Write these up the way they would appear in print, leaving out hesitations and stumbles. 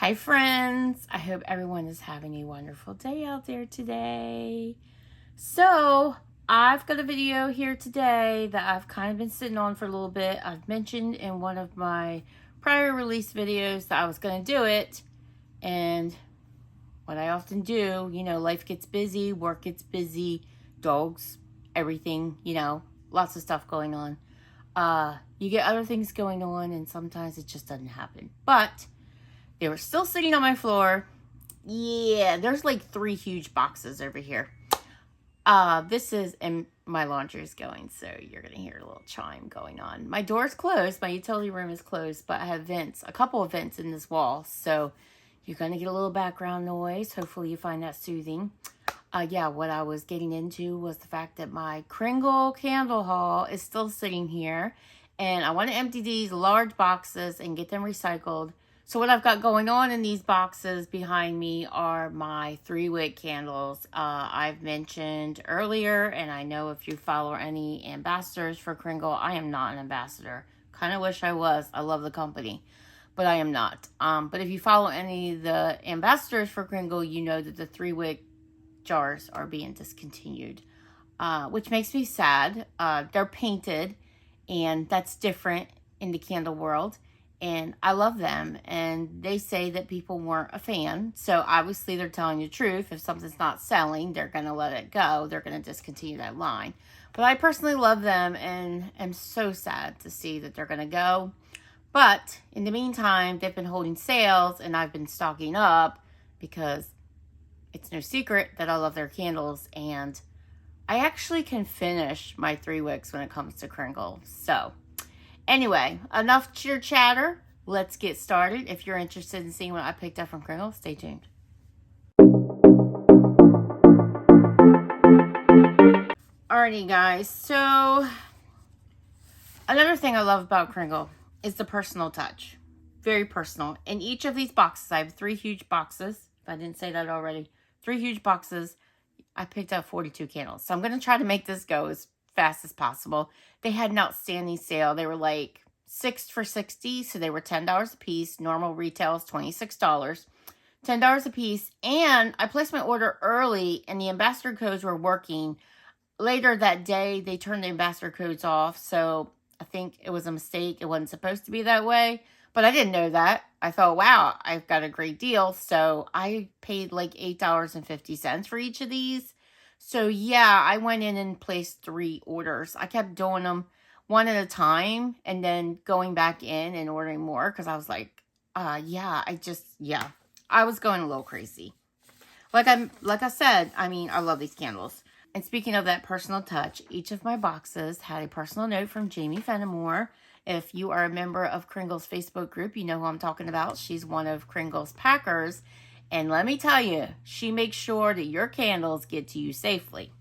Hi friends, I hope everyone is having a wonderful day out there today. So I've got a video here today that I've kind of been sitting on for a little bit. I've mentioned in one of my prior release videos that I was going to do it, and what I often do, life gets busy, work gets busy, dogs, everything, lots of stuff going on. You get other things going on and sometimes it just doesn't happen. But they were still sitting on my floor. Yeah, there's like 3 huge boxes over here. And my laundry is going, so you're going to hear a little chime going on. My door's closed. My utility room is closed, but I have vents, a couple of vents in this wall. So you're going to get a little background noise. Hopefully you find that soothing. What I was getting into was the fact that my Kringle Candle haul is still sitting here. And I want to empty these large boxes and get them recycled. So what I've got going on in these boxes behind me are my 3-wick candles. I've mentioned earlier, and I know if you follow any ambassadors for Kringle, I am not an ambassador. Kind of wish I was. I love the company, but I am not. But if you follow any of the ambassadors for Kringle, you know that the 3-wick jars are being discontinued, which makes me sad. They're painted, and that's different in the candle world. And I love them, and they say that people weren't a fan. So obviously they're telling the truth. If something's not selling, they're going to let it go. They're going to discontinue that line. But I personally love them and am so sad to see that they're going to go. But in the meantime, they've been holding sales, and I've been stocking up because it's no secret that I love their candles. And I actually can finish my 3 wicks when it comes to Kringle. So anyway, enough cheer chatter. Let's get started. If you're interested in seeing what I picked up from Kringle, stay tuned. Alrighty, guys. So another thing I love about Kringle is the personal touch. Very personal. In each of these boxes, I have 3 huge boxes. If I didn't say that already, 3 huge boxes. I picked up 42 candles. So I'm going to try to make this go as fast as possible. They had an outstanding sale. They were like 6 for $60, so they were $10 a piece. Normal retail is $26. $10 a piece. And I placed my order early, and the ambassador codes were working. Later that day, they turned the ambassador codes off, so I think it was a mistake. It wasn't supposed to be that way, but I didn't know that. I thought, wow, I've got a great deal. So I paid like $8.50 for each of these. So yeah, I went in and placed 3 orders. I kept doing them one at a time and then going back in and ordering more because I was like, I was going a little crazy. Like I said, I love these candles. And speaking of that personal touch, each of my boxes had a personal note from Jamie Fenimore. If you are a member of Kringle's Facebook group, you know who I'm talking about. She's one of Kringle's packers. And let me tell you, she makes sure that your candles get to you safely.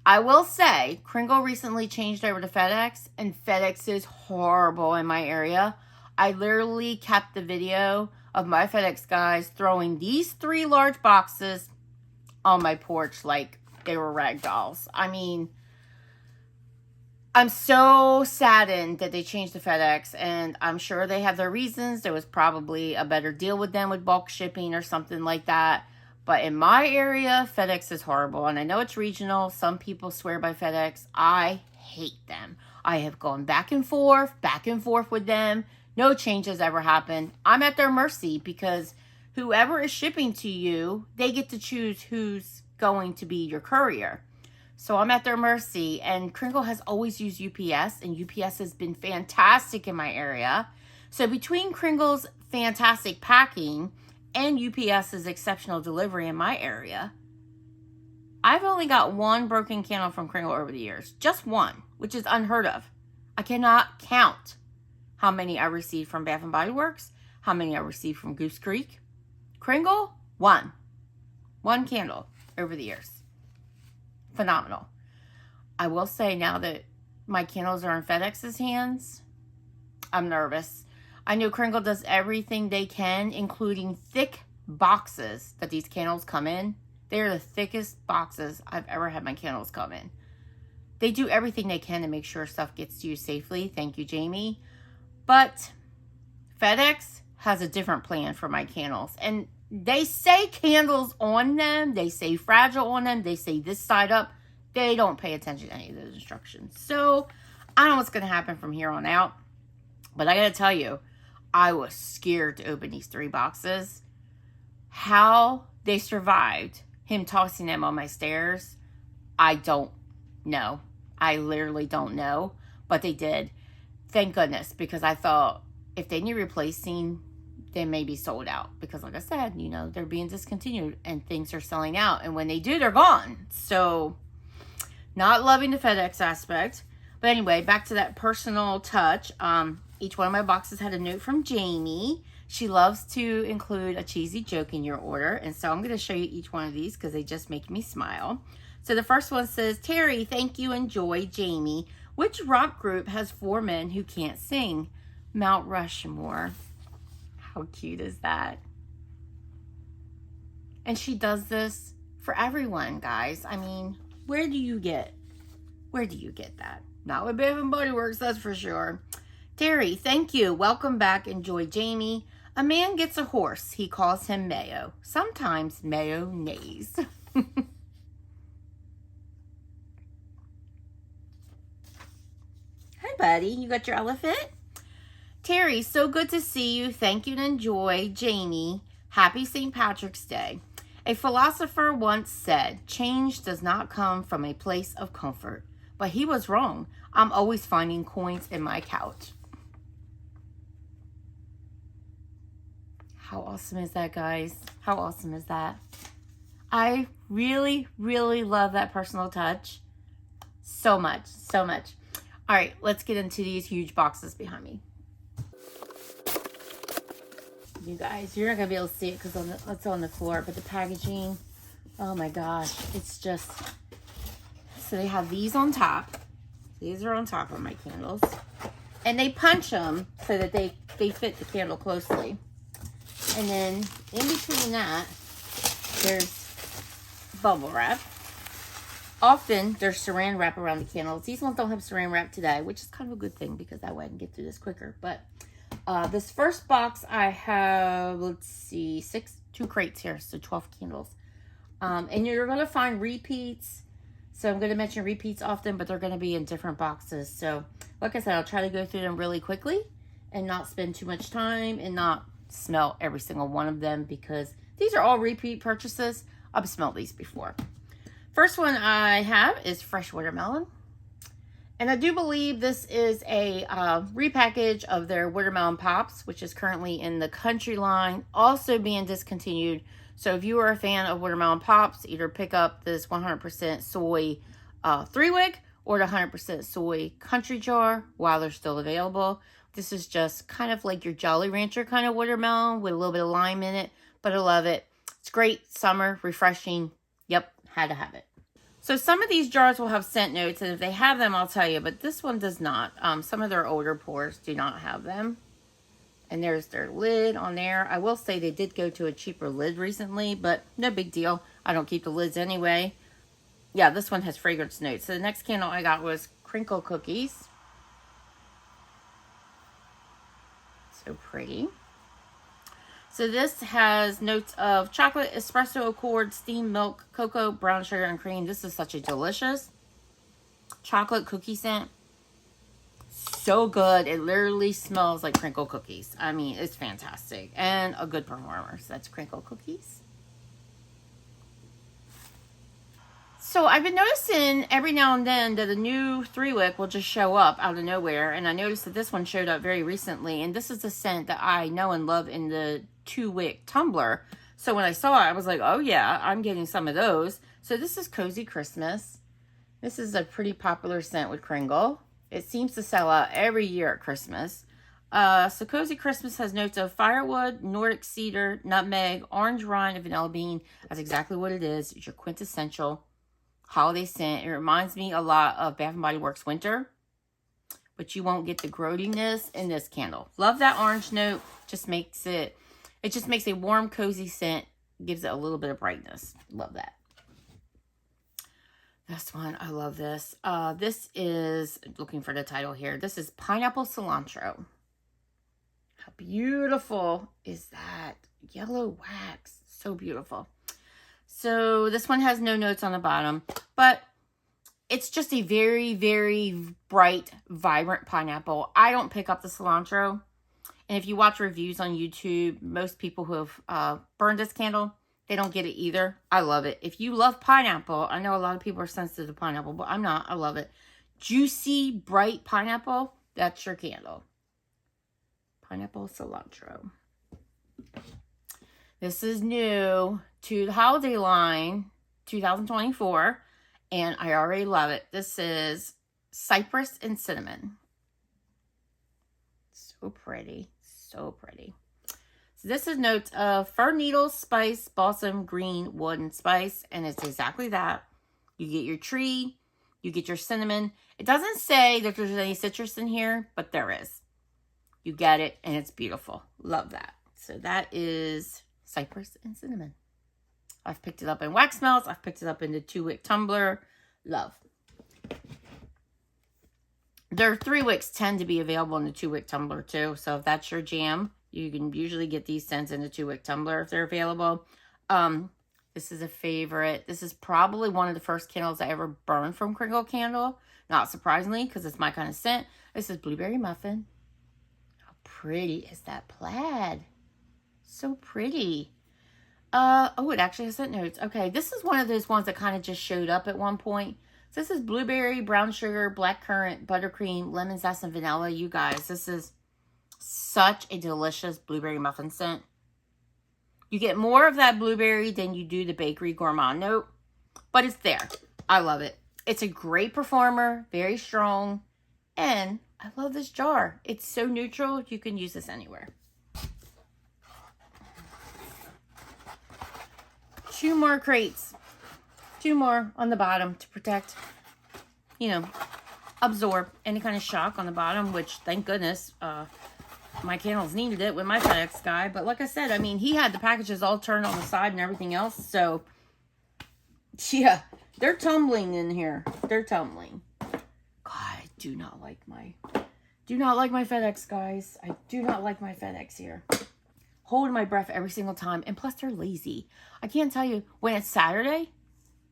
I will say, Kringle recently changed over to FedEx, and FedEx is horrible in my area. I literally kept the video of my FedEx guys throwing these 3 large boxes on my porch like they were rag dolls. I'm so saddened that they changed to FedEx, and I'm sure they have their reasons. There was probably a better deal with them with bulk shipping or something like that. But in my area, FedEx is horrible, and I know it's regional. Some people swear by FedEx. I hate them. I have gone back and forth with them. No change has ever happened. I'm at their mercy because whoever is shipping to you, they get to choose who's going to be your courier. So I'm at their mercy, and Kringle has always used UPS, and UPS has been fantastic in my area. So between Kringle's fantastic packing and UPS's exceptional delivery in my area, I've only got 1 broken candle from Kringle over the years. Just 1, which is unheard of. I cannot count how many I received from Bath & Body Works, how many I received from Goose Creek. Kringle, 1. 1 candle over the years. Phenomenal. I will say now that my candles are in FedEx's hands, I'm nervous. I know Kringle does everything they can, including thick boxes that these candles come in. They are the thickest boxes I've ever had my candles come in. They do everything they can to make sure stuff gets to you safely. Thank you, Jamie. But FedEx has a different plan for my candles. And they say candles on them. They say fragile on them. They say this side up. They don't pay attention to any of those instructions. So I don't know what's going to happen from here on out. But I got to tell you, I was scared to open these 3 boxes. How they survived him tossing them on my stairs, I don't know. I literally don't know. But they did. Thank goodness. Because I thought if they need replacing, they may be sold out. Because like I said, you know, they're being discontinued and things are selling out. And when they do, they're gone. So, not loving the FedEx aspect. But anyway, back to that personal touch. Each one of my boxes had a note from Jamie. She loves to include a cheesy joke in your order. And so I'm going to show you each one of these because they just make me smile. So the first one says, Terry, thank you, enjoy, Jamie. Which rock group has 4 men who can't sing? Mount Rushmore. How cute is that? And she does this for everyone, guys. I mean, where do you get that? Not with Bath and Body Works, that's for sure. Terry, thank you. Welcome back. Enjoy, Jamie. A man gets a horse. He calls him Mayo. Sometimes Mayo neighs. Hi, buddy. You got your elephant? Terry, so good to see you. Thank you and enjoy, Jamie. Happy St. Patrick's Day. A philosopher once said, change does not come from a place of comfort. But he was wrong. I'm always finding coins in my couch. How awesome is that, guys? How awesome is that? I really, really love that personal touch. So much, so much. All right, let's get into these huge boxes behind me. You guys, you're not going to be able to see it because it's on the floor, but the packaging, oh my gosh, it's just... So they have these on top. These are on top of my candles. And they punch them so that they fit the candle closely. And then in between that, there's bubble wrap. Often there's saran wrap around the candles. These ones don't have saran wrap today, which is kind of a good thing because that way I can get through this quicker. But this first box I have, let's see, 2 crates here, so 12 candles. And you're going to find repeats. So I'm going to mention repeats often, but they're going to be in different boxes. So like I said, I'll try to go through them really quickly and not spend too much time and not smell every single one of them because these are all repeat purchases. I've smelled these before. First one I have is fresh watermelon. And I do believe this is a repackage of their watermelon pops, which is currently in the country line, also being discontinued. So if you are a fan of watermelon pops, either pick up this 100% soy 3-wick or the 100% soy country jar while they're still available. This is just kind of like your Jolly Rancher kind of watermelon with a little bit of lime in it, but I love it. It's great, summer, refreshing. Yep, had to have it. So some of these jars will have scent notes, and if they have them, I'll tell you, but this one does not. Some of their older pours do not have them. And there's their lid on there. I will say they did go to a cheaper lid recently, but no big deal. I don't keep the lids anyway. Yeah, this one has fragrance notes. So the next candle I got was Kringle cookies. So pretty. So this has notes of chocolate, espresso accord, steamed milk, cocoa, brown sugar, and cream. This is such a delicious chocolate cookie scent. So good. It literally smells like Kringle cookies. I mean, it's fantastic. And a good performer. So that's Kringle cookies. So I've been noticing every now and then that a new 3-wick will just show up out of nowhere. And I noticed that this one showed up very recently. And this is a scent that I know and love in the 2-wick tumbler. So when I saw it, I was like, oh yeah, I'm getting some of those. So this is Cozy Christmas. This is a pretty popular scent with Kringle. It seems to sell out every year at Christmas. So Cozy Christmas has notes of firewood, Nordic cedar, nutmeg, orange rind, and vanilla bean. That's exactly what it is. It's your quintessential holiday scent. It reminds me a lot of Bath & Body Works Winter, but you won't get the growtiness in this candle. Love that orange note. Just makes it just makes a warm, cozy scent. Gives it a little bit of brightness. Love that. This one, I love this. This is, looking for the title here. This is Pineapple Cilantro. How beautiful is that? Yellow wax. So beautiful. So this one has no notes on the bottom, but it's just a very, very bright, vibrant pineapple. I don't pick up the cilantro. And if you watch reviews on YouTube, most people who have burned this candle, they don't get it either. I love it. If you love pineapple, I know a lot of people are sensitive to pineapple, but I'm not. I love it. Juicy, bright pineapple, that's your candle. Pineapple cilantro. This is new to the holiday line, 2024, and I already love it. This is cypress and cinnamon. So pretty, so pretty. So this is notes of fir needle, spice, balsam, green, wood, and spice, and it's exactly that. You get your tree, you get your cinnamon. It doesn't say that there's any citrus in here, but there is. You get it, and it's beautiful. Love that. So that is cypress and cinnamon. I've picked it up in wax melts. I've picked it up in the 2-wick tumbler. Love. Their 3-wicks tend to be available in the 2-wick tumbler too. So if that's your jam, you can usually get these scents in the 2-wick tumbler if they're available. This is a favorite. This is probably one of the first candles I ever burned from Kringle Candle. Not surprisingly, because it's my kind of scent. This is Blueberry Muffin. How pretty is that plaid? So pretty. Oh, it actually has scent notes. Okay, this is one of those ones that kind of just showed up at one point. So this is blueberry, brown sugar, black currant, buttercream, lemon zest, and vanilla. You guys, this is such a delicious blueberry muffin scent. You get more of that blueberry than you do the bakery gourmand note, but it's there. I love it. It's a great performer, very strong, and I love this jar. It's so neutral, you can use this anywhere. 2 more crates. 2 more on the bottom to protect, you know, absorb any kind of shock on the bottom, which thank goodness my candles needed it with my FedEx guy. But like I said, I mean, he had the packages all turned on the side and everything else. So yeah, they're tumbling in here. They're tumbling. God, I do not like my FedEx guys. I do not like my FedEx here. Holding my breath every single time. And plus they're lazy. I can't tell you, when it's Saturday,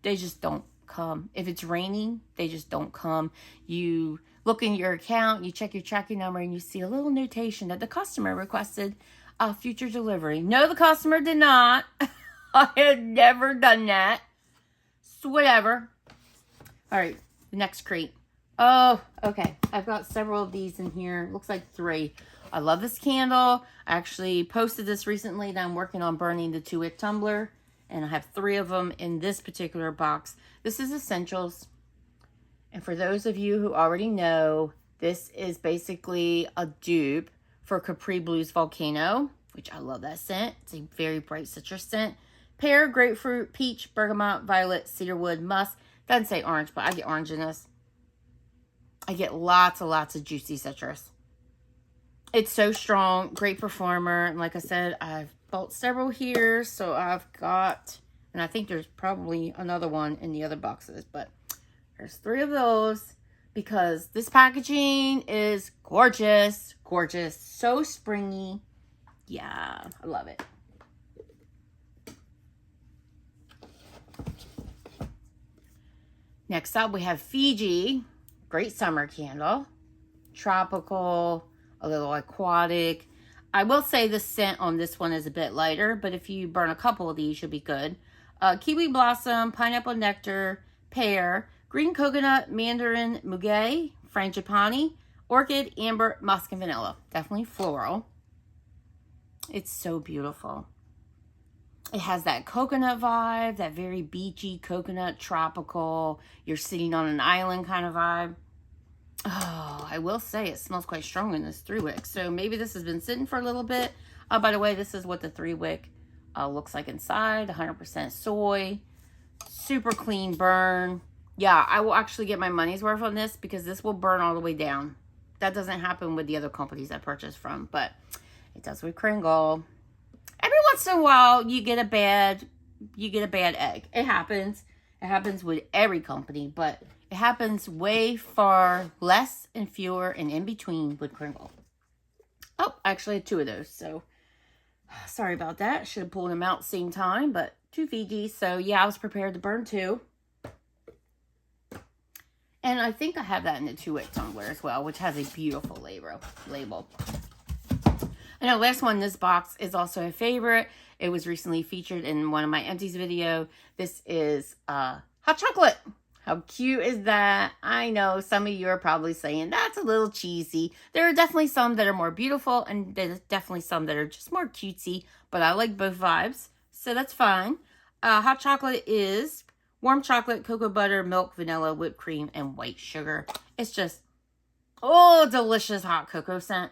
they just don't come. If it's raining, they just don't come. You look in your account, you check your tracking number, and you see a little notation that the customer requested a future delivery. No, the customer did not. I had never done that. So whatever. All right, the next crate. Oh, okay. I've got several of these in here. Looks like 3. I love this candle. I actually posted this recently that I'm working on burning the 2-wick tumbler. And I have 3 of them in this particular box. This is Essentials. And for those of you who already know, this is basically a dupe for Capri Blues Volcano, which I love that scent. It's a very bright citrus scent. Pear, grapefruit, peach, bergamot, violet, cedarwood, musk. Doesn't say orange, but I get orange in this. I get lots and lots of juicy citrus. It's so strong, great performer. And like I said, I've bought several here. So I've got, and I think there's probably another one in the other boxes, but there's 3 of those because this packaging is gorgeous, gorgeous, so springy. Yeah, I love it. Next up, we have Fiji, great summer candle, tropical, a little aquatic. I will say the scent on this one is a bit lighter, but if you burn a couple of these, you'll be good. Kiwi blossom, pineapple nectar, pear, green coconut, mandarin, muguet, frangipani, orchid, amber, musk, and vanilla. Definitely floral. It's so beautiful. It has that coconut vibe, that very beachy coconut, tropical, you're sitting on an island kind of vibe. Oh, I will say it smells quite strong in this 3-wick. So maybe this has been sitting for a little bit. By the way, this is what the 3-wick looks like inside. 100% soy. Super clean burn. Yeah, I will actually get my money's worth on this because this will burn all the way down. That doesn't happen with the other companies I purchased from, but it does with Kringle. Every once in a while, you get a bad egg. It happens. It happens with every company, but it happens way far less and fewer and in between with Kringle. Oh, actually I had 2 of those. So sorry about that. Should have pulled them out same time, but 2 Fijis. So yeah, I was prepared to burn 2. And I think I have that in the 2-wick tumbler as well, which has a beautiful label. I know last one in this box is also a favorite. It was recently featured in one of my empties video. This is hot chocolate. How cute is that? I know some of you are probably saying that's a little cheesy. There are definitely some that are more beautiful, and there's definitely some that are just more cutesy, but I like both vibes, so that's fine. Hot chocolate is warm chocolate, cocoa butter, milk, vanilla, whipped cream, and white sugar. It's just, oh, delicious hot cocoa scent.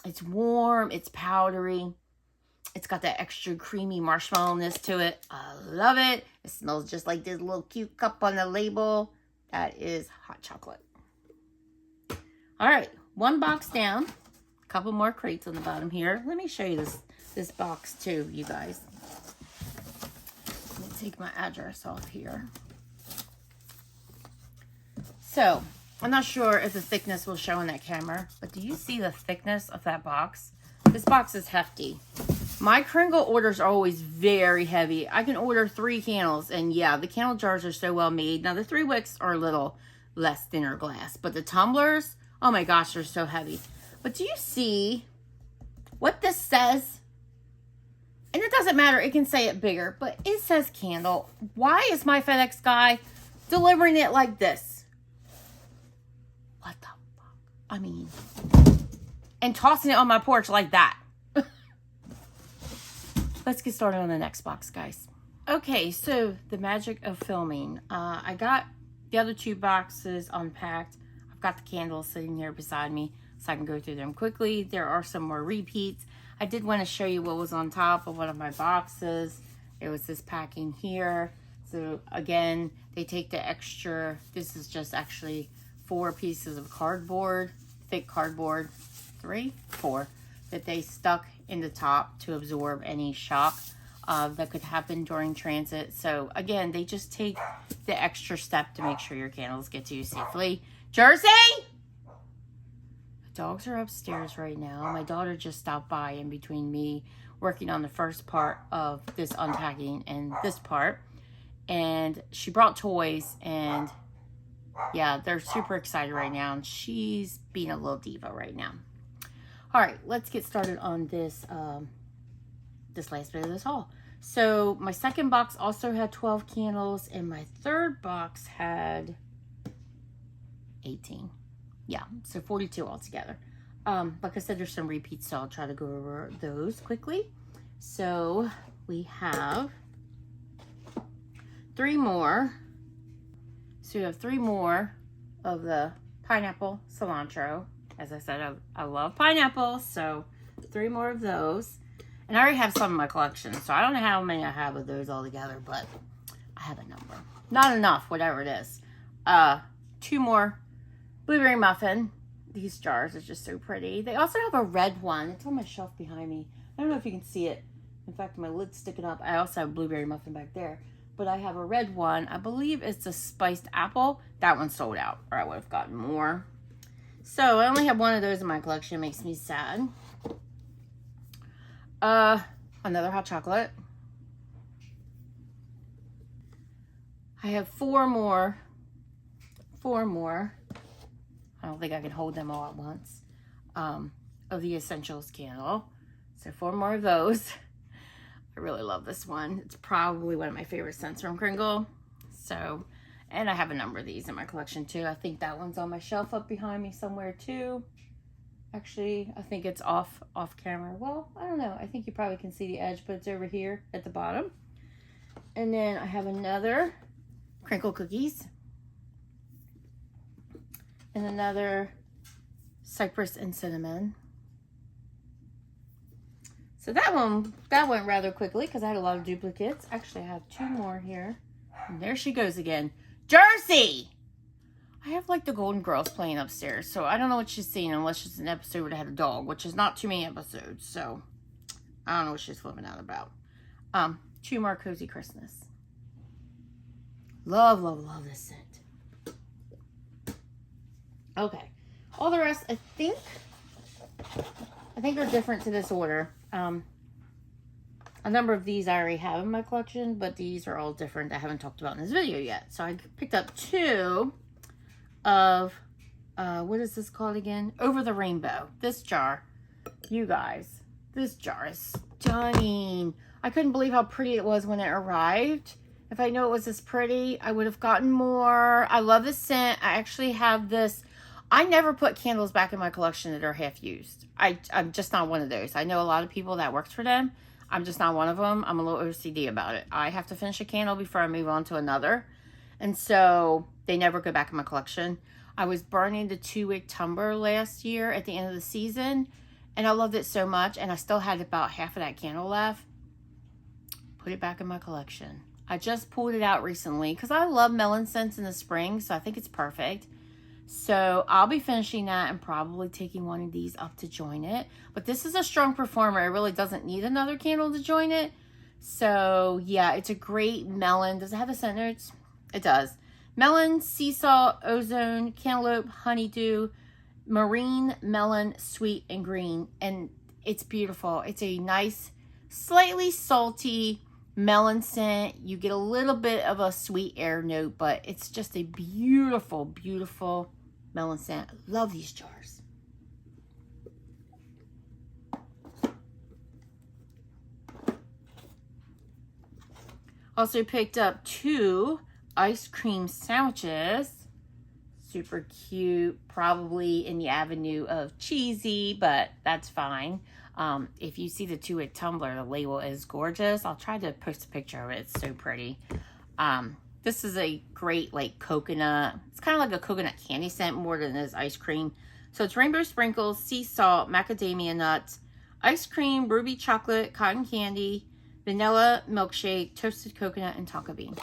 It's warm, it's powdery. It's got that extra creamy marshmallowness to it. I love it. It smells just like this little cute cup on the label. That is hot chocolate. All right, 1 box down. A couple more crates on the bottom here. Let me show you this box too, you guys. Let me take my address off here. So, I'm not sure if the thickness will show on that camera, but do you see the thickness of that box? This box is hefty. My Kringle orders are always very heavy. I can order 3 candles, and yeah, the candle jars are so well made. Now, the 3 wicks are a little less thinner glass, but the tumblers, oh my gosh, they're so heavy. But do you see what this says? And it doesn't matter, it can say it bigger, but it says candle. Why is my FedEx guy delivering it like this? What the fuck? I mean, and tossing it on my porch like that. Let's get started on the next box, guys. Okay, so the magic of filming. I got the other 2 boxes unpacked. I've got the candles sitting here beside me so I can go through them quickly. There are some more repeats. I did want to show you what was on top of one of my boxes. It was this packing here. So again, they take the extra, this is just actually 4 pieces of cardboard, thick cardboard, 3, 4, that they stuck in the top to absorb any shock that could happen during transit. So again, they just take the extra step to make sure your candles get to you safely. Jersey! The dogs are upstairs right now. My daughter just stopped by in between me working on the first part of this unpacking and this part. And she brought toys, and yeah, they're super excited right now. And she's being a little diva right now. All right, let's get started on this this last bit of this haul. So my second box also had 12 candles, and my third box had 18. Yeah, so 42 altogether. Like I said, there's some repeats, so I'll try to go over those quickly. So we have 3 more. So we have 3 more of the pineapple cilantro. As I said, I love pineapple, so 3 more of those. And I already have some in my collection, so I don't know how many I have of those all together, but I have a number. Not enough, whatever it is. 2 more blueberry muffin. These jars are just so pretty. They also have a red one. It's on my shelf behind me. I don't know if you can see it. In fact, my lid's sticking up. I also have a blueberry muffin back there. But I have a red one. I believe it's a spiced apple. That one sold out, or I would have gotten more. So I only have 1 of those in my collection. It makes me sad. Another hot chocolate. I have 4 more. 4 more. I don't think I can hold them all at once. Of the Essentials candle. So 4 more of those. I really love this one. It's probably one of my favorite scents from Kringle. So, and I have a number of these in my collection too. I think that one's on my shelf up behind me somewhere too. Actually, I think it's off camera. Well, I don't know. I think you probably can see the edge, but it's over here at the bottom. And then I have another crinkle cookies. And another cypress and cinnamon. So that went rather quickly because I had a lot of duplicates. Actually, I have 2 more here. And there she goes again. Jersey! I have like the Golden Girls playing upstairs, so I don't know what she's seeing unless it's an episode where they had a dog, which is not too many episodes, so I don't know what she's flipping out about. 2 more Cozy Christmas. Love, love, love this scent. Okay. All the rest, I think I think are different to this order. A number of these I already have in my collection, but these are all different I haven't talked about in this video yet. So I picked up 2 of, what is this called again? Over the Rainbow. This jar, you guys, this jar is stunning. I couldn't believe how pretty it was when it arrived. If I knew it was this pretty, I would have gotten more. I love the scent. I actually have this. I never put candles back in my collection that are half used. I'm just not one of those. I know a lot of people that works for them. I'm just not one of them. I'm a little OCD about it. I have to finish a candle before I move on to another. And so they never go back in my collection. I was burning the 2-wick tumbler last year at the end of the season. And I loved it so much. And I still had about half of that candle left. Put it back in my collection. I just pulled it out recently because I love melon scents in the spring. So I think it's perfect. So I'll be finishing that and probably taking one of these up to join it. But this is a strong performer. It really doesn't need another candle to join it. So yeah, it's a great melon. Does it have the scent notes? It does. Melon, sea salt, ozone, cantaloupe, honeydew, marine, melon, sweet, and green. And it's beautiful. It's a nice, slightly salty melon scent. You get a little bit of a sweet air note, but it's just a beautiful, beautiful melon scent. I love these jars. Also picked up 2 ice cream sandwiches. Super cute, probably in the avenue of cheesy, but that's fine. If you see the 2-wick tumbler, the label is gorgeous. I'll try to post a picture of it. It's so pretty. This is a great like coconut. It's kind of like a coconut candy scent more than it is ice cream. So it's rainbow sprinkles, sea salt, macadamia nuts, ice cream, ruby chocolate, cotton candy, vanilla milkshake, toasted coconut, and tonka bean.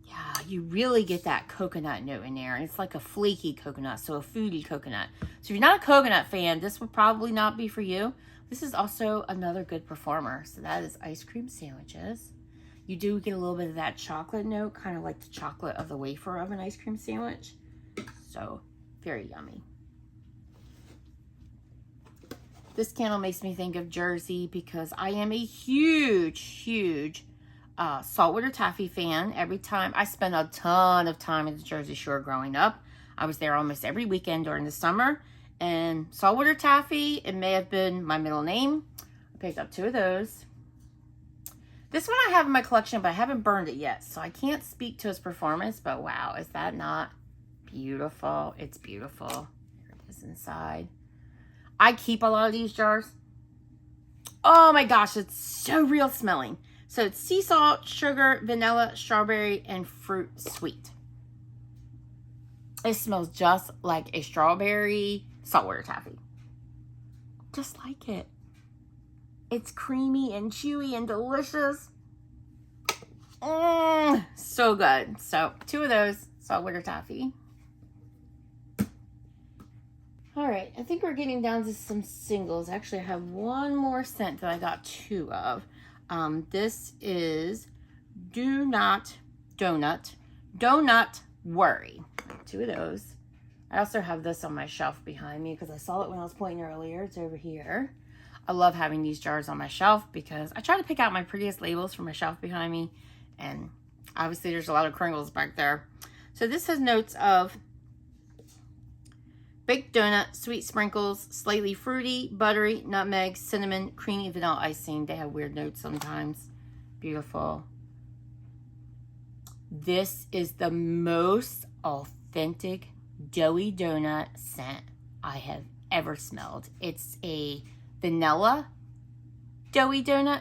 Yeah, you really get that coconut note in there. And it's like a flaky coconut, so a foodie coconut. So if you're not a coconut fan, this would probably not be for you. This is also another good performer. So that is ice cream sandwiches. You do get a little bit of that chocolate note, kind of like the chocolate of the wafer of an ice cream sandwich. So very yummy. This candle makes me think of Jersey because I am a huge saltwater taffy fan. Every time I spent a ton of time at the Jersey Shore growing up. I was there almost every weekend during the summer. And saltwater taffy, it may have been my middle name. I picked up 2 of those. This one I have in my collection, but I haven't burned it yet. So I can't speak to its performance, but wow, is that not beautiful? It's beautiful. Here it is inside. I keep a lot of these jars. Oh my gosh, it's so real smelling. So it's sea salt, sugar, vanilla, strawberry, and fruit sweet. It smells just like a strawberry saltwater taffy. Just like it. It's creamy and chewy and delicious. So good. So 2 of those, saltwater taffy. All right, I think we're getting down to some singles. Actually, I have one more scent that I got 2 of. This is Do Not Donut Worry. 2 of those. I also have this on my shelf behind me because I saw it when I was pointing earlier. It's over here. I love having these jars on my shelf because I try to pick out my prettiest labels for my shelf behind me. And obviously there's a lot of Kringles back there. So this has notes of baked donut, sweet sprinkles, slightly fruity, buttery, nutmeg, cinnamon, creamy vanilla icing. They have weird notes sometimes. Beautiful. This is the most authentic doughy donut scent I have ever smelled. It's a vanilla doughy donut.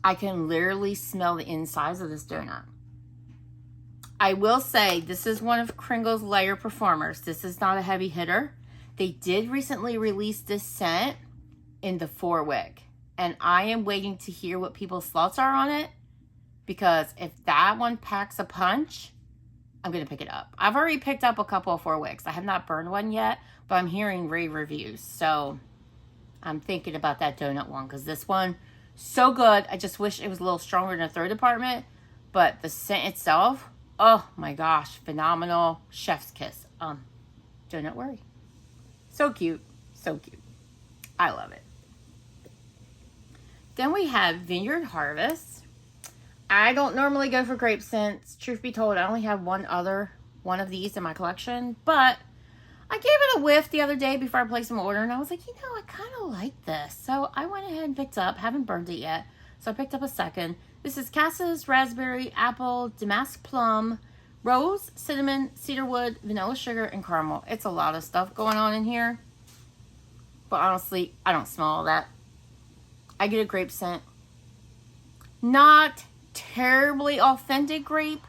I can literally smell the insides of this donut. I will say this is one of Kringle's lighter performers. This is not a heavy hitter. They did recently release this scent in the 4-wick. And I am waiting to hear what people's thoughts are on it. Because if that one packs a punch, I'm going to pick it up. I've already picked up a couple of 4-wicks. I have not burned one yet, but I'm hearing rave reviews. So I'm thinking about that donut one because this one, so good. I just wish it was a little stronger in the throw department. But the scent itself, oh my gosh, phenomenal. Chef's kiss. do not worry. So cute. So cute. I love it. Then we have Vineyard Harvest. I don't normally go for grape scents. Truth be told, I only have one of these in my collection. But I gave it a whiff the other day before I placed my order. And I was like, you know, I kind of like this. So I went ahead and picked up. Haven't burned it yet. So I picked up a second. This is Cassis, Raspberry, Apple, Damask Plum, Rose, Cinnamon, Cedarwood, Vanilla Sugar, and Caramel. It's a lot of stuff going on in here. But honestly, I don't smell all that. I get a grape scent. Not terribly authentic grape,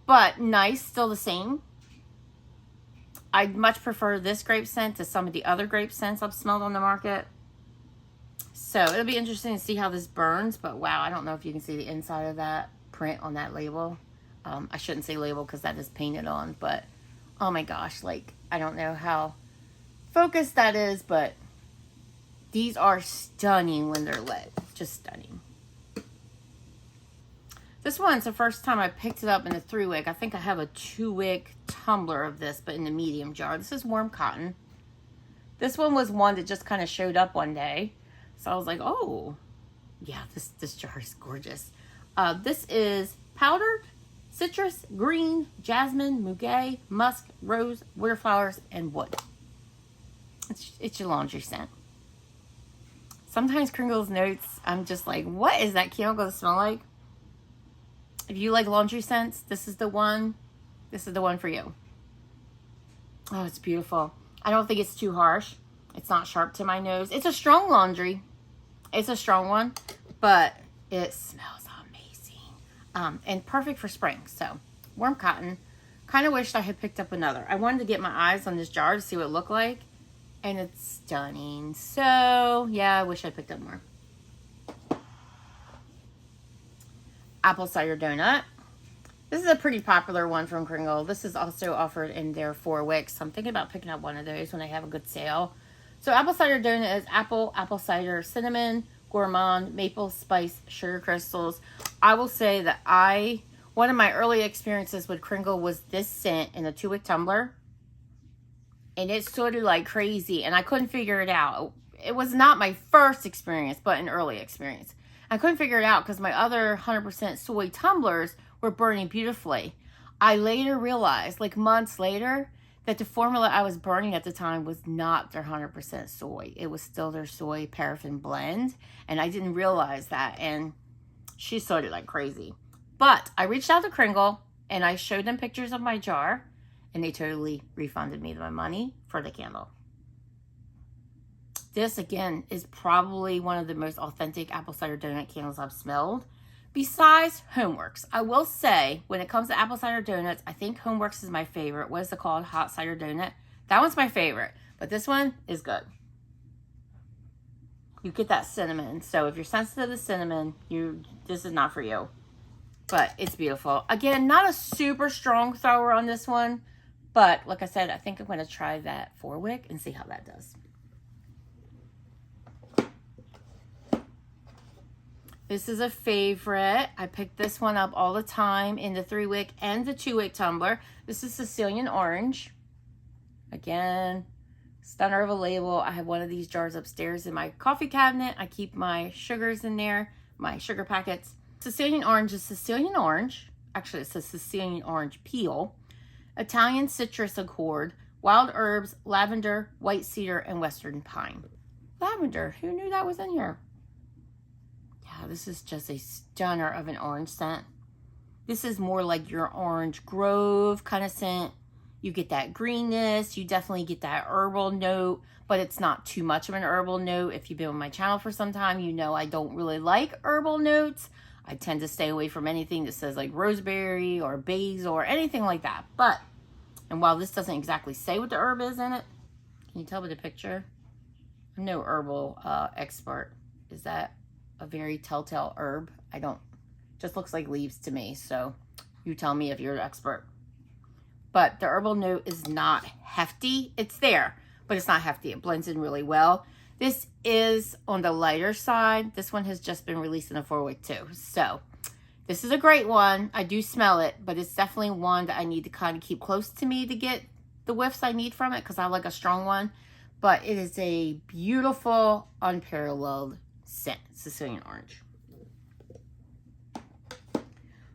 but nice, still the same. I much prefer this grape scent to some of the other grape scents I've smelled on the market. So it'll be interesting to see how this burns, but wow, I don't know if you can see the inside of that print on that label. I shouldn't say label because that is painted on, but oh my gosh, like, I don't know how focused that is, but these are stunning when they're lit. Just stunning. This one's the first time I picked it up in a 3-wick. I think I have a 2-wick tumbler of this, but in the medium jar. This is Warm Cotton. This one was one that just kind of showed up one day. So I was like, oh, yeah, this jar is gorgeous. This is powdered citrus, green, jasmine, muguet, musk, rose, wildflowers, and wood. It's your laundry scent. Sometimes Kringle's notes, I'm just like, what is that candle going to smell like? If you like laundry scents, this is the one. This is the one for you. Oh, it's beautiful. I don't think it's too harsh. It's not sharp to my nose. It's a strong laundry. It's a strong one, but it smells amazing. And perfect for spring. So, Warm Cotton. Kind of wished I had picked up another. I wanted to get my eyes on this jar to see what it looked like. And it's stunning. So, yeah, I wish I picked up more. Apple Cider Donut. This is a pretty popular one from Kringle. This is also offered in their 4-wicks. So I'm thinking about picking up one of those when they have a good sale. So Apple Cider Donut is apple cider, cinnamon, gourmand, maple spice, sugar crystals. I will say that one of my early experiences with Kringle was this scent in a 2-wick tumbler. And it sorted like crazy. And I couldn't figure it out. It was not my first experience, but an early experience. I couldn't figure it out because my other 100% soy tumblers were burning beautifully. I later realized, like months later, that the formula I was burning at the time was not their 100% soy. It was still their soy paraffin blend. And I didn't realize that. And she sorted like crazy. But I reached out to Kringle and I showed them pictures of my jar. And they totally refunded me my money for the candle. This, again, is probably one of the most authentic apple cider donut candles I've smelled. Besides Homeworks. I will say, when it comes to apple cider donuts, I think Homeworks is my favorite. What is it called? Hot cider donut. That one's my favorite. But this one is good. You get that cinnamon. So if you're sensitive to cinnamon, this is not for you. But it's beautiful. Again, not a super strong thrower on this one. But like I said, I think I'm going to try that 4-wick and see how that does. This is a favorite. I pick this one up all the time in the 3-wick and the 2-wick tumbler. This is Sicilian Orange. Again, stunner of a label. I have one of these jars upstairs in my coffee cabinet. I keep my sugars in there, my sugar packets. Sicilian Orange is Sicilian Orange. Actually, it's a Sicilian Orange peel. Italian citrus accord, wild herbs, lavender, white cedar, and western pine. Lavender, who knew that was in here? Yeah, this is just a stunner of an orange scent. This is more like your orange grove kind of scent. You get that greenness, you definitely get that herbal note, but it's not too much of an herbal note. If you've been on my channel for some time, you know I don't really like herbal notes. I tend to stay away from anything that says like roseberry or basil or anything like that. But, and while this doesn't exactly say what the herb is in it, can you tell by the picture? I'm no herbal expert. Is that a very telltale herb? I don't, just looks like leaves to me. So you tell me if you're an expert. But the herbal note is not hefty. It's there, but it's not hefty. It blends in really well. This is on the lighter side. This one has just been released in a 4-wick too. So this is a great one. I do smell it, but it's definitely one that I need to kind of keep close to me to get the whiffs I need from it because I like a strong one. But it is a beautiful, unparalleled scent, Sicilian orange.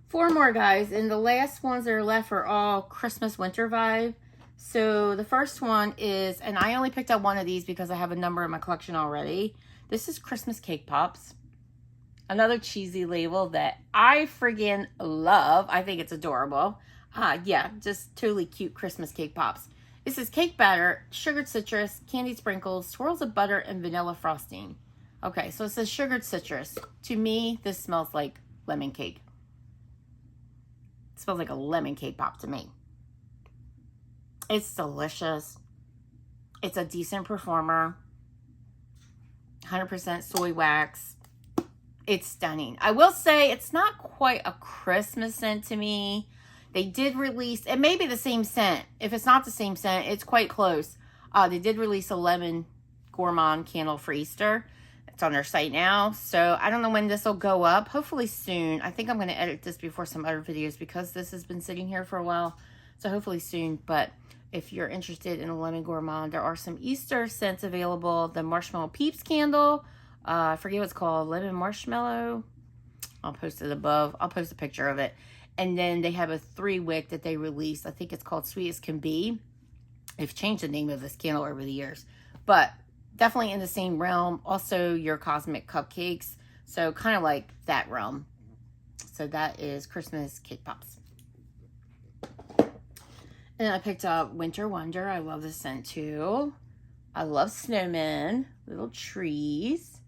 4 more, guys, and the last ones that are left are all Christmas winter vibe. So the first one is, and I only picked up one of these because I have a number in my collection already. This is Christmas Cake Pops. Another cheesy label that I friggin' love. I think it's adorable. Yeah, just totally cute Christmas Cake Pops. This is cake batter, sugared citrus, candied sprinkles, swirls of butter, and vanilla frosting. Okay, so it says sugared citrus. To me, this smells like lemon cake. It smells like a lemon cake pop to me. It's delicious. It's a decent performer. 100% soy wax. It's stunning. I will say it's not quite a Christmas scent to me. They did release, it may be the same scent. If it's not the same scent, it's quite close. They did release a lemon gourmand candle for Easter. It's on their site now. So I don't know when this will go up. Hopefully soon. I think I'm going to edit this before some other videos because this has been sitting here for a while. So hopefully soon. But if you're interested in a lemon gourmand, there are some Easter scents available. The Marshmallow Peeps candle. I forget what it's called. Lemon marshmallow. I'll post it above. I'll post a picture of it. And then they have a 3-wick that they released. I think it's called Sweet as Can Be. They've changed the name of this candle over the years. But definitely in the same realm. Also your Cosmic Cupcakes. So kind of like that realm. So that is Christmas Cake Pops. And I picked up Winter Wonder. I love this scent too. I love snowmen. Little trees.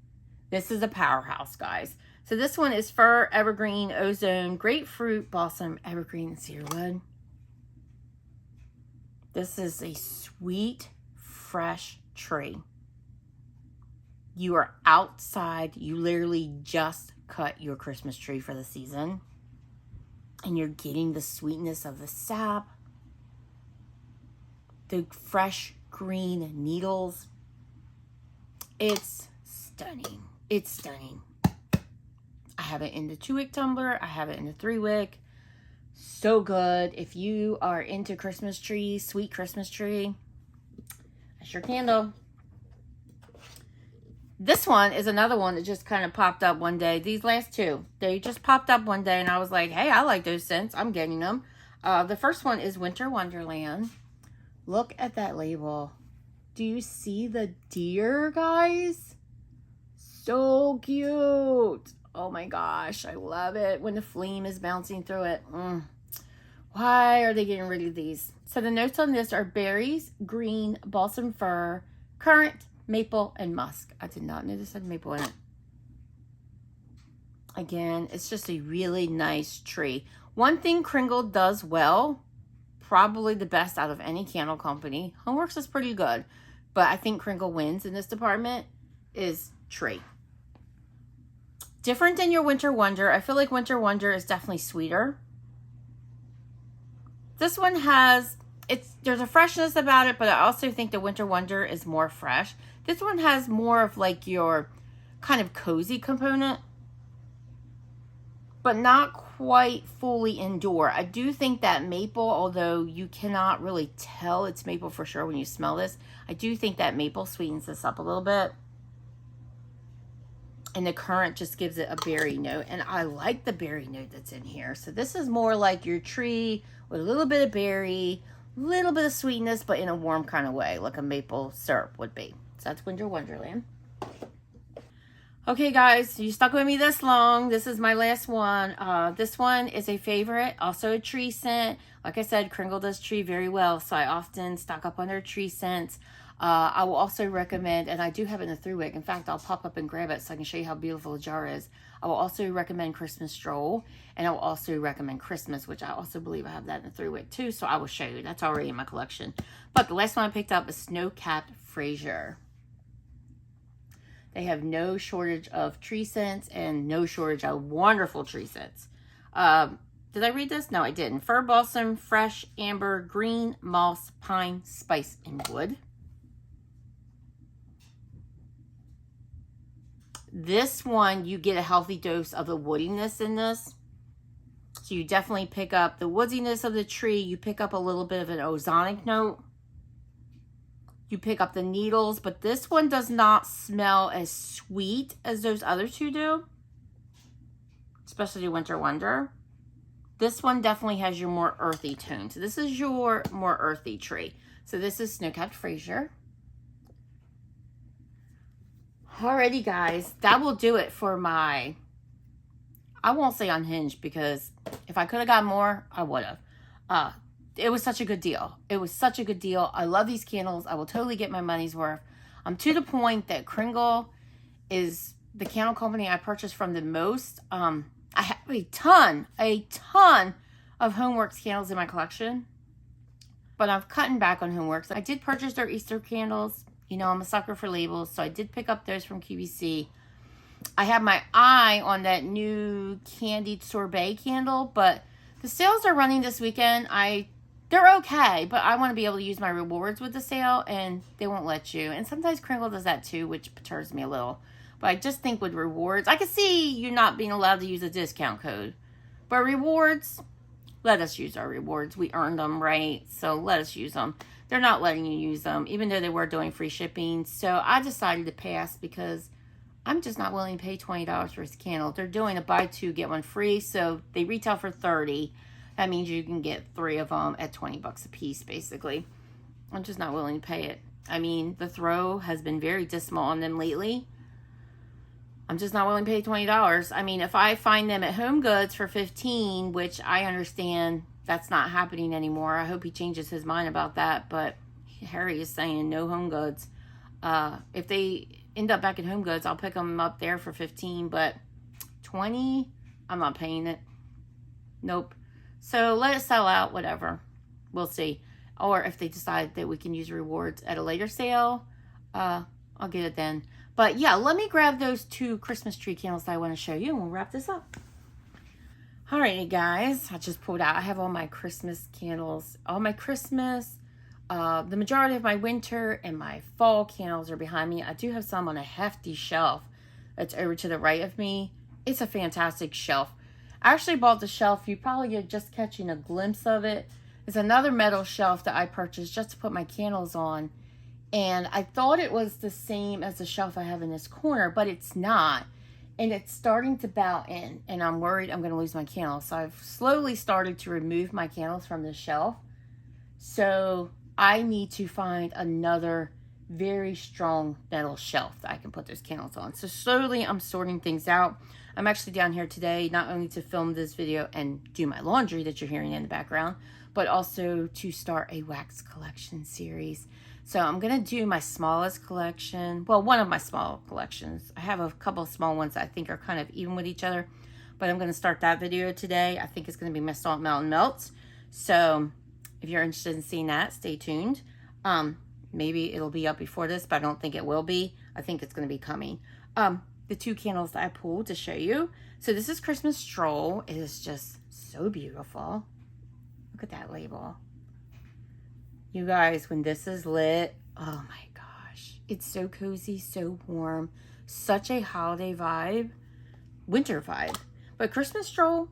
This is a powerhouse, guys. So this one is Fir, Evergreen, Ozone, Grapefruit, Balsam, Evergreen, and Cedarwood. This is a sweet, fresh tree. You are outside. You literally just cut your Christmas tree for the season. And you're getting the sweetness of the sap. The fresh green needles. It's stunning. It's stunning. I have it in the 2-wick tumbler. I have it in the 3-wick. So good. If you are into Christmas trees, sweet Christmas tree, that's your candle. This one is another one that just kind of popped up one day. These last 2, they just popped up one day and I was like, hey, I like those scents. I'm getting them. The first one is Winter Wonderland. Look at that label. Do you see the deer, guys? So cute. Oh my gosh, I love it when the flame is bouncing through it. Why are they getting rid of these? So the notes on this are berries, green, balsam fir, currant, maple, and musk. I did not know this had maple in it. Again, it's just a really nice tree. One thing Kringle does well, probably the best out of any candle company. Homeworks is pretty good, but I think Kringle wins in this department, is tree. Different than your Winter Wonder. I feel like Winter Wonder is definitely sweeter. This one has, there's a freshness about it, but I also think the Winter Wonder is more fresh. This one has more of like your kind of cozy component, but not quite fully indoor. I do think that maple, although you cannot really tell it's maple for sure when you smell this, I do think that maple sweetens this up a little bit. And the currant just gives it a berry note. And I like the berry note that's in here. So this is more like your tree with a little bit of berry, a little bit of sweetness, but in a warm kind of way, like a maple syrup would be. So that's Winter Wonderland. Okay, guys, you stuck with me this long. This is my last one. This one is a favorite, also a tree scent. Like I said, Kringle does tree very well, so I often stock up on their tree scents. I will also recommend, and I do have it in the 3-wick. In fact, I'll pop up and grab it so I can show you how beautiful the jar is. I will also recommend Christmas Stroll, and I will also recommend Christmas, which I also believe I have that in the 3-wick too, so I will show you. That's already in my collection. But the last one I picked up is Snow-Capped Fraser. They have no shortage of tree scents and no shortage of wonderful tree scents. Did I read this? No, I didn't. Fir balsam, fresh, amber, green, moss, pine, spice, and wood. This one, you get a healthy dose of the woodiness in this. So you definitely pick up the woodiness of the tree. You pick up a little bit of an ozonic note. you pick up the needles, but this one does not smell as sweet as those other two do, especially Winter Wonder. This one definitely has your more earthy tone. So this is your more earthy tree. So this is Snow-Capped Fraser. Alrighty, guys, that will do it for my, I won't say unhinged, because if I could have got more, I would have. It was such a good deal. It was such a good deal. I love these candles. I will totally get my money's worth. I'm to the point that Kringle is the candle company I purchased from the most. I have a ton of Homeworks candles in my collection, but I'm cutting back on Homeworks. I did purchase their Easter candles. You know, I'm a sucker for labels, so I did pick up those from QVC. I have my eye on that new Candied Sorbet candle, but the sales are running this weekend. They're okay, but I want to be able to use my rewards with the sale, and they won't let you. And sometimes Kringle does that too, which perturbs me a little. But I just think with rewards, I can see you not being allowed to use a discount code. But rewards, let us use our rewards. We earned them, right? So let us use them. They're not letting you use them, even though they were doing free shipping. So I decided to pass because I'm just not willing to pay $20 for this candle. They're doing a buy two, get one free. So they retail for $30. That means you can get 3 of them at 20 bucks a piece, basically. I'm just not willing to pay it. I mean, the throw has been very dismal on them lately. I'm just not willing to pay $20. I mean, if I find them at Home Goods for $15, which I understand that's not happening anymore. I hope he changes his mind about that. But Harry is saying no Home Goods. If they end up back at Home Goods, I'll pick them up there for $15. But $20, I'm not paying it. Nope. So let it sell out, whatever. We'll see. Or if they decide that we can use rewards at a later sale, I'll get it then. But yeah, let me grab those 2 Christmas tree candles that I want to show you, and we'll wrap this up. Alrighty, guys. I just pulled out. I have all my Christmas candles. All my Christmas, the majority of my winter and my fall candles are behind me. I do have some on a hefty shelf that's over to the right of me. It's a fantastic shelf. I actually bought the shelf. You probably are just catching a glimpse of it. It's another metal shelf that I purchased just to put my candles on. And I thought it was the same as the shelf I have in this corner, but it's not. And it's starting to bow in. And I'm worried I'm going to lose my candles. So I've slowly started to remove my candles from the shelf. So I need to find another very strong metal shelf that I can put those candles on. So slowly I'm sorting things out. I'm actually down here today not only to film this video and do my laundry that you're hearing in the background, but also to start a wax collection series. So I'm going to do my smallest collection. Well, one of my small collections. I have a couple of small ones that I think are kind of even with each other. But I'm going to start that video today. I think it's going to be my Salt Mountain Melts. So if you're interested in seeing that, stay tuned. Maybe it'll be up before this, but I don't think it will be. I think it's going to be coming. The 2 candles that I pulled to show you. So this is Christmas Stroll. It is just so beautiful. Look at that label. You guys, when this is lit, oh my gosh. It's so cozy, so warm. Such a holiday vibe. Winter vibe. But Christmas Stroll,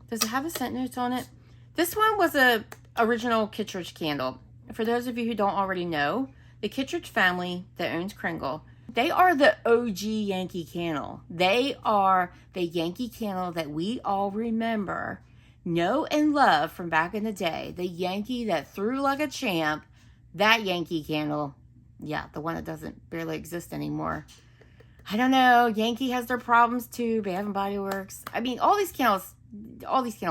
does it have a scent notes on it? This one was a original Kittredge candle. For those of you who don't already know, the Kittredge family that owns Kringle, they are the OG Yankee candle. They are the Yankee candle that we all remember, know, and love from back in the day. The Yankee that threw like a champ. That Yankee candle. Yeah, the one that doesn't barely exist anymore. I don't know. Yankee has their problems too. Bath and Body Works. I mean, all these candle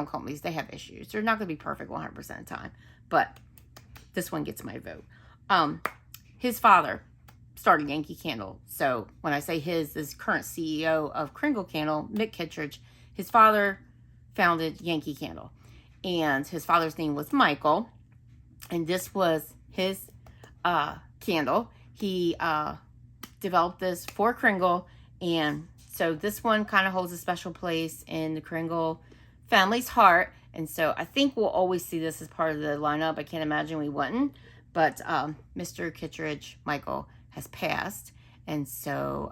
companies, they have issues. They're not going to be perfect 100% of the time. But this one gets my vote. His father started Yankee Candle. So when I say his, this current CEO of Kringle Candle, Mick Kittredge, his father founded Yankee Candle. And his father's name was Michael. And this was his candle. He developed this for Kringle. And so this one kind of holds a special place in the Kringle family's heart. And so I think we'll always see this as part of the lineup. I can't imagine we wouldn't. But Mr. Kittredge, Michael, has passed. And so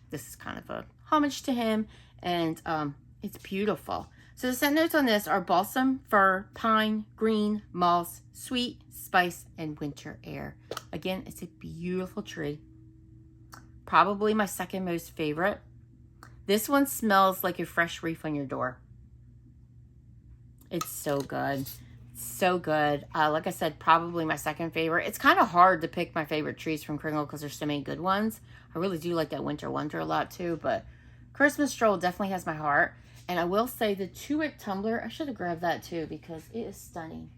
this is kind of a homage to him. And it's beautiful. So the scent notes on this are balsam, fir, pine, green, moss, sweet, spice, and winter air. Again, it's a beautiful tree. Probably my second most favorite. This one smells like a fresh reef on your door. It's so good. So good. Like I said, probably my second favorite. It's kind of hard to pick my favorite trees from Kringle because there's so many good ones. I really do like that Winter Wonder a lot too, but Christmas Stroll definitely has my heart. And I will say the 2-wick tumbler, I should have grabbed that too because it is stunning.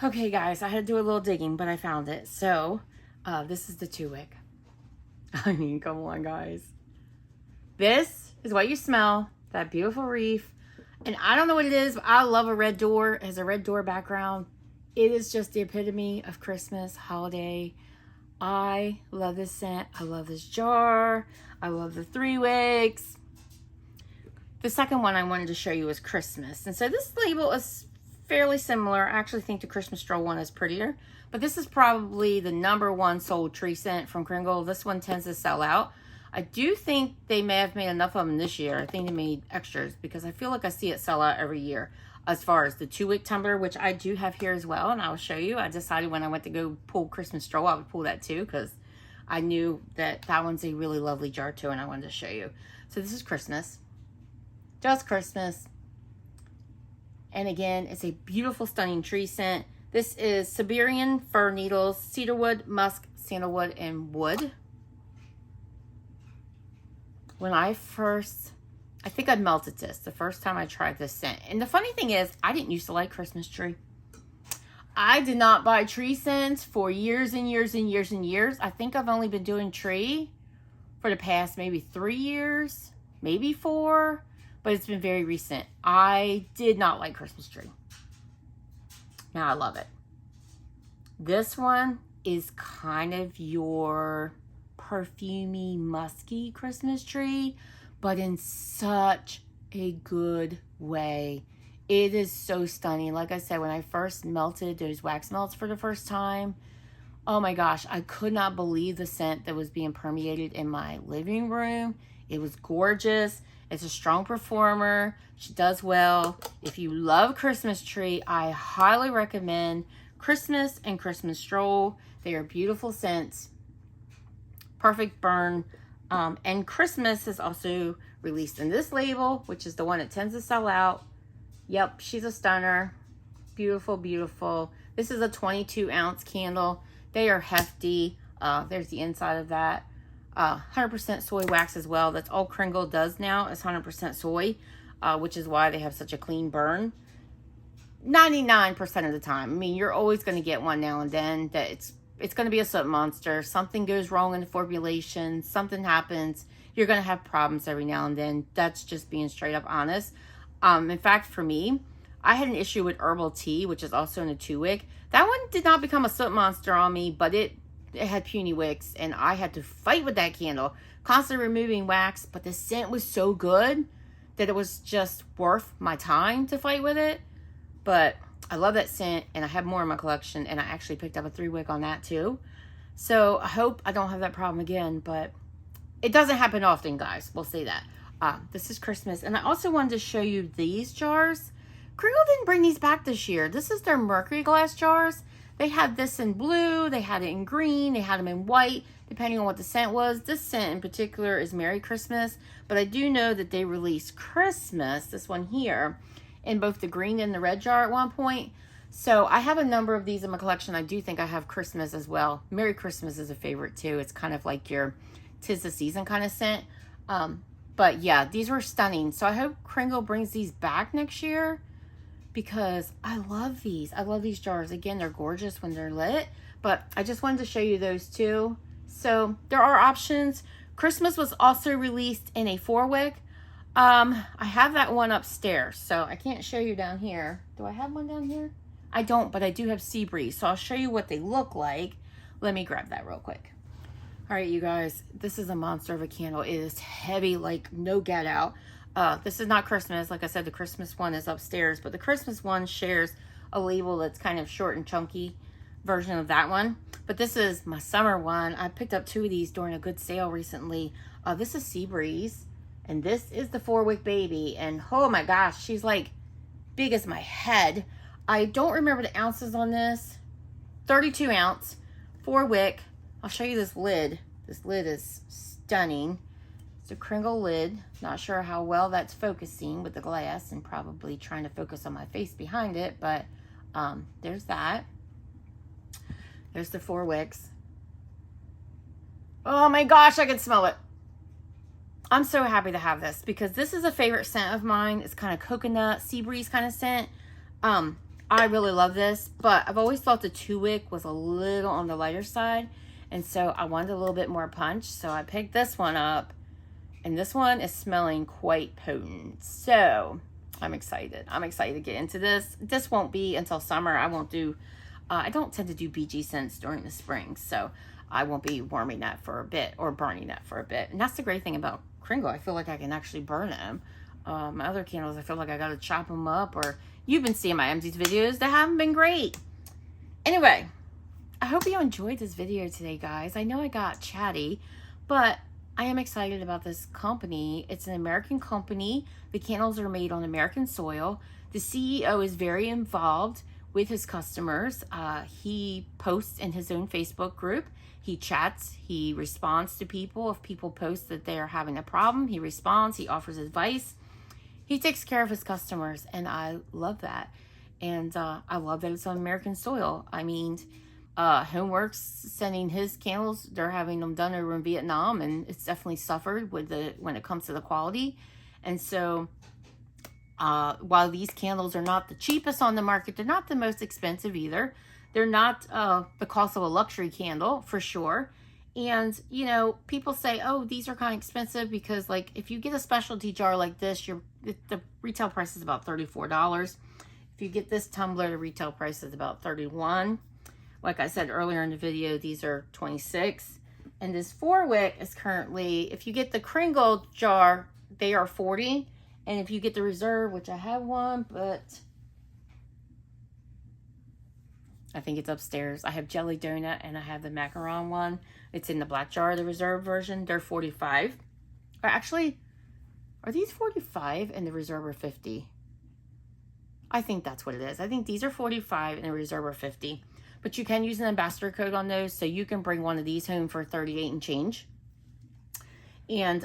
Okay guys, I had to do a little digging, but I found it. So this is the 2-wick. I mean, come on guys. This is what you smell, that beautiful reef. And I don't know what it is, but I love a red door. It has a red door background. It is just the epitome of Christmas, holiday. I love this scent. I love this jar. I love the 3 wicks. The second one I wanted to show you is Christmas. And so this label is fairly similar. I actually think the Christmas Stroll one is prettier. But this is probably the #1 sold tree scent from Kringle. This one tends to sell out. I do think they may have made enough of them this year. I think they made extras because I feel like I see it sell out every year. As far as the 2-wick tumbler, which I do have here as well, and I'll show you. I decided when I went to go pull Christmas Stroll, I would pull that too because I knew that that one's a really lovely jar too, and I wanted to show you. So this is Christmas. Just Christmas. And again, it's a beautiful, stunning tree scent. This is Siberian fir needles, cedarwood, musk, sandalwood, and wood. When I think I melted this the first time I tried this scent. And the funny thing is, I didn't used to like Christmas tree. I did not buy tree scents for years and years and years and years. I think I've only been doing tree for the past maybe 3 years, maybe 4, but it's been very recent. I did not like Christmas tree. Now I love it. This one is kind of your perfumey, musky Christmas tree, but in such a good way. It is so stunning. Like I said, when I first melted those wax melts for the first time, oh my gosh, I could not believe the scent that was being permeated in my living room. It was gorgeous. It's a strong performer. She does well. If you love Christmas tree, I highly recommend Christmas and Christmas Stroll. They are beautiful scents. Perfect burn. And Christmas is also released in this label, which is the one that tends to sell out. Yep, she's a stunner. Beautiful, beautiful. This is a 22-ounce candle. They are hefty. There's the inside of that. 100% soy wax as well. That's all Kringle does now is 100% soy, which is why they have such a clean burn. 99% of the time. I mean, you're always going to get one now and then that it's going to be a soap monster. Something goes wrong in the formulation. Something happens. You're going to have problems every now and then. That's just being straight up honest. In fact, for me, I had an issue with herbal tea, which is also in a 2-wick. That one did not become a soap monster on me, but it had puny wicks, and I had to fight with that candle, constantly removing wax, but the scent was so good that it was just worth my time to fight with it. But I love that scent, and I have more in my collection, and I actually picked up a 3-wick on that too. So I hope I don't have that problem again, but it doesn't happen often, guys. We'll say that. This is Christmas, and I also wanted to show you these jars. Kringle didn't bring these back this year. This is their mercury glass jars. They had this in blue, they had it in green, they had them in white, depending on what the scent was. This scent in particular is Merry Christmas, but I do know that they released Christmas, this one here, in both the green and the red jar at one point. So I have a number of these in my collection. I do think I have Christmas as well. Merry Christmas is a favorite too. It's kind of like your 'tis the season kind of scent. But yeah, these were stunning. So I hope Kringle brings these back next year because I love these. I love these jars. Again, they're gorgeous when they're lit, but I just wanted to show you those too. So there are options. Christmas was also released in a 4-wick. I have that one upstairs, so I can't show you down here. Do I have one down here? I don't, but I do have Sea Breeze, so I'll show you what they look like. Let me grab that real quick. All right, you guys, this is a monster of a candle. It is heavy, like no get out. This is not Christmas. Like I said, the Christmas one is upstairs, but the Christmas one shares a label that's kind of short and chunky version of that one. But this is my summer one. I picked up 2 of these during a good sale recently. This is Sea Breeze, and this is the 4-wick baby. And oh my gosh, she's like big as my head. I don't remember the ounces on this. 32 ounce, 4-wick. I'll show you this lid. This lid is stunning. It's a Kringle lid. Not sure how well that's focusing with the glass and probably trying to focus on my face behind it, but there's that. There's the 4 wicks. Oh my gosh, I can smell it. I'm so happy to have this because this is a favorite scent of mine. It's kind of coconut, sea breeze kind of scent. I really love this, but I've always thought the 2 wick was a little on the lighter side, and so I wanted a little bit more punch, so I picked this one up, and this one is smelling quite potent. So I'm excited. I'm excited to get into this. This won't be until summer. I won't do, I don't tend to do BG scents during the spring, so I won't be warming that for a bit or burning that for a bit. And that's the great thing about Kringle. I feel like I can actually burn them. My other candles, I feel like I got to chop them up, or you've been seeing my empties videos. They haven't been great. Anyway, I hope you enjoyed this video today, guys. I know I got chatty, but I am excited about this company. It's an American company. The candles are made on American soil. The CEO is very involved with his customers. He posts in his own Facebook group. He chats. He responds to people. If people post that they're having a problem, he responds. He offers advice. He takes care of his customers, and I love that. And I love that it's on American soil. I mean, Homeworks sending his candles, they're having them done over in Vietnam, and it's definitely suffered with when it comes to the quality. And so while these candles are not the cheapest on the market, they're not the most expensive either. They're not the cost of a luxury candle for sure. And you know, people say, oh, these are kind of expensive because, like, if you get a specialty jar like this, the retail price is about $34. If you get this tumbler, the retail price is about $31. Like I said earlier in the video, these are $26. And this 4 wick is currently, if you get the Kringle jar, they are $40. And if you get the reserve, which I have one, but I think it's upstairs. I have jelly donut and I have the macaron one. It's in the black jar, the reserve version. They're $45. Or actually, are these $45 and the reserve are $50? I think that's what it is. I think these are $45 and the reserve are $50. But you can use an ambassador code on those, so you can bring one of these home for $38 and change. And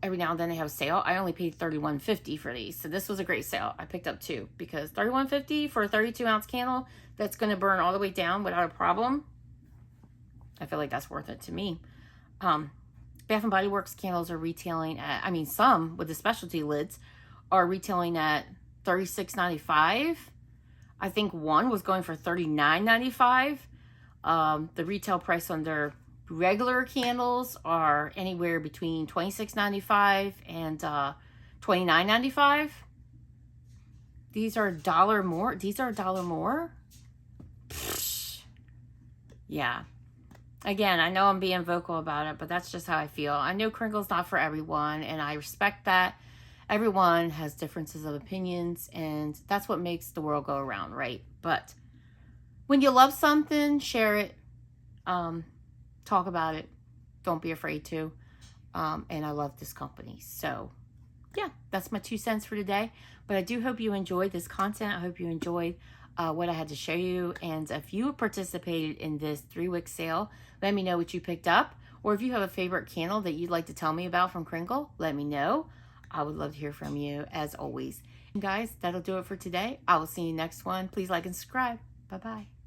every now and then they have a sale. I only paid $31.50 for these, so this was a great sale. I picked up 2 because $31.50 for a 32-ounce candle that's going to burn all the way down without a problem. I feel like that's worth it to me. Bath and Body Works candles are retailing at, I mean, some with the specialty lids are retailing at $36.95. I think one was going for $39.95. The retail price on their regular candles are anywhere between $26.95 and $29.95. These are $1 more. These are $1 more. Psh. Yeah. Again, I know I'm being vocal about it, but that's just how I feel. I know Kringle's not for everyone, and I respect that. Everyone has differences of opinions, and that's what makes the world go around, right? But when you love something, share it. Talk about it. Don't be afraid to. And I love this company. So, yeah, that's my 2 cents for today. But I do hope you enjoyed this content. I hope you enjoyed what I had to show you. And if you participated in this 3-wick sale, let me know what you picked up. Or if you have a favorite candle that you'd like to tell me about from Kringle, let me know. I would love to hear from you, as always. And guys, that'll do it for today. I will see you next one. Please like and subscribe. Bye-bye.